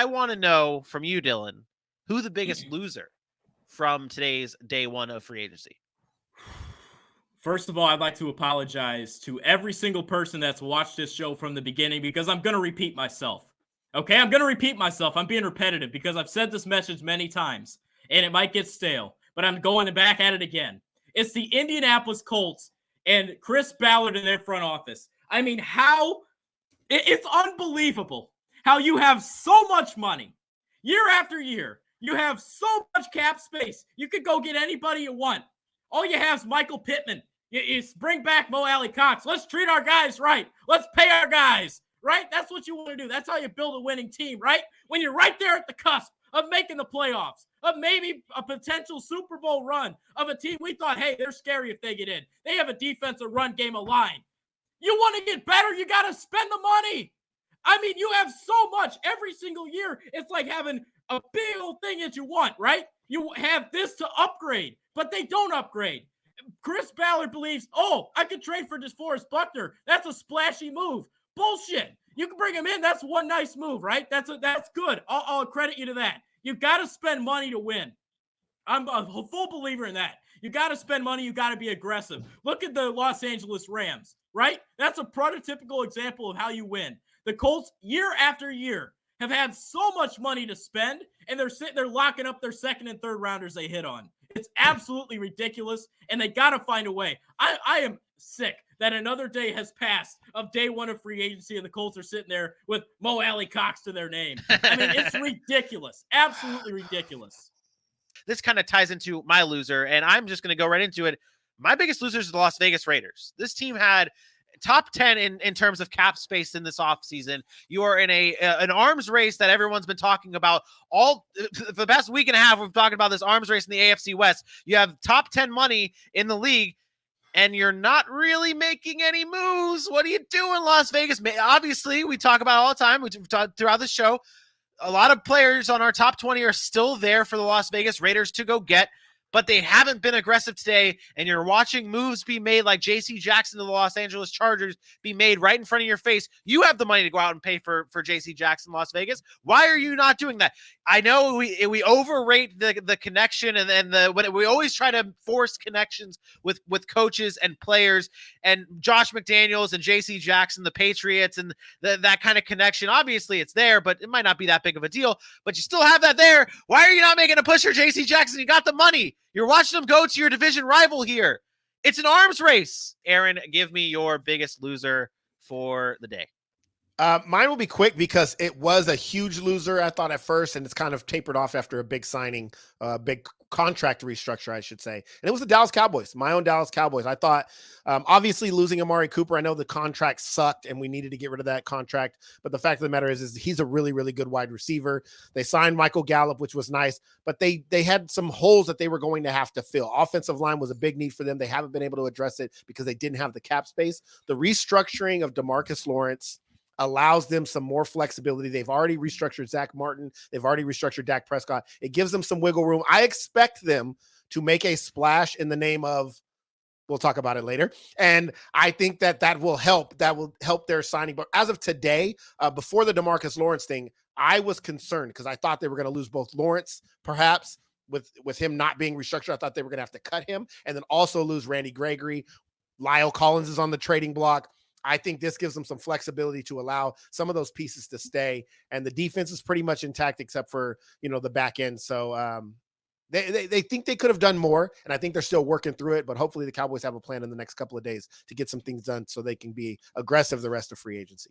I want to know from you, Dylan, who the biggest loser from today's day one of free agency. First of all, I'd like to apologize to every single person that's watched this show from the beginning because I'm going to repeat myself. Okay, I'm going to repeat myself. I'm being repetitive because I've said this message many times and it might get stale, but I'm going back at it again. It's the Indianapolis Colts and Chris Ballard in their front office. I mean, it's unbelievable how you have so much money year after year. You have so much cap space. You could go get anybody you want. All you have is Michael Pittman. You bring back Mo Alie-Cox. Let's treat our guys right. Let's pay our guys, right? That's what you want to do. That's how you build a winning team, right? When you're right there at the cusp of making the playoffs, of maybe a potential Super Bowl run of a team we thought, hey, they're scary if they get in. They have a defensive run game aligned. You want to get better, you got to spend the money. I mean, you have so much every single year. It's like having a big old thing that you want, right? You have this to upgrade, but they don't upgrade. Chris Ballard believes, oh, I could trade for DeForest Buckner. That's a splashy move. Bullshit. You can bring him in. That's one nice move, right? That's good. I'll credit you to that. You've got to spend money to win. I'm a full believer in that. You got to spend money. You got to be aggressive. Look at the Los Angeles Rams, right? That's a prototypical example of how you win. The Colts, year after year, have had so much money to spend, and they're sitting there locking up their second and third rounders they hit on. It's absolutely ridiculous, and they got to find a way. I am sick that another day has passed of day one of free agency, and the Colts are sitting there with Mo Alie-Cox to their name. I mean, it's ridiculous. Absolutely ridiculous. This kind of ties into my loser, and I'm just going to go right into it. My biggest losers are the Las Vegas Raiders. This team had top 10 in terms of cap space in this offseason. You are in an arms race that everyone's been talking about all for the past week and a half. We've talking about this arms race in the AFC West. You have top 10 money in the league, and you're not really making any moves. What are you doing, Las Vegas? Obviously, we talk about it all the time. We've talked throughout the show. A lot of players on our top 20 are still there for the Las Vegas Raiders to go get, but they haven't been aggressive today, and you're watching moves be made like J.C. Jackson to the Los Angeles Chargers be made right in front of your face. You have the money to go out and pay for J.C. Jackson, Las Vegas. Why are you not doing that? I know we overrate the connection, and we always try to force connections with coaches and players, and Josh McDaniels and J.C. Jackson, the Patriots, and that kind of connection. Obviously, it's there, but it might not be that big of a deal, but you still have that there. Why are you not making a push for J.C. Jackson? You got the money. You're watching them go to your division rival here. It's an arms race. Aaron, give me your biggest loser for the day. Mine will be quick because it was a huge loser, I thought, at first, and it's kind of tapered off after a big signing, big contract restructure, I should say. And it was the Dallas Cowboys, my own Dallas Cowboys. I thought, obviously, losing Amari Cooper, I know the contract sucked and we needed to get rid of that contract. But the fact of the matter is he's a really, really good wide receiver. They signed Michael Gallup, which was nice, but they had some holes that they were going to have to fill. Offensive line was a big need for them. They haven't been able to address it because they didn't have the cap space. The restructuring of DeMarcus Lawrence allows them some more flexibility. They've already restructured Zach Martin. They've already restructured Dak Prescott. It gives them some wiggle room. I expect them to make a splash in the name of, we'll talk about it later. And I think that will help. That will help their signing. But as of today, before the DeMarcus Lawrence thing, I was concerned because I thought they were going to lose both Lawrence, perhaps, with him not being restructured. I thought they were going to have to cut him and then also lose Randy Gregory. Lyle Collins is on the trading block. I think this gives them some flexibility to allow some of those pieces to stay. And the defense is pretty much intact except for, the back end. So they think they could have done more, and I think they're still working through it. But hopefully the Cowboys have a plan in the next couple of days to get some things done so they can be aggressive the rest of free agency.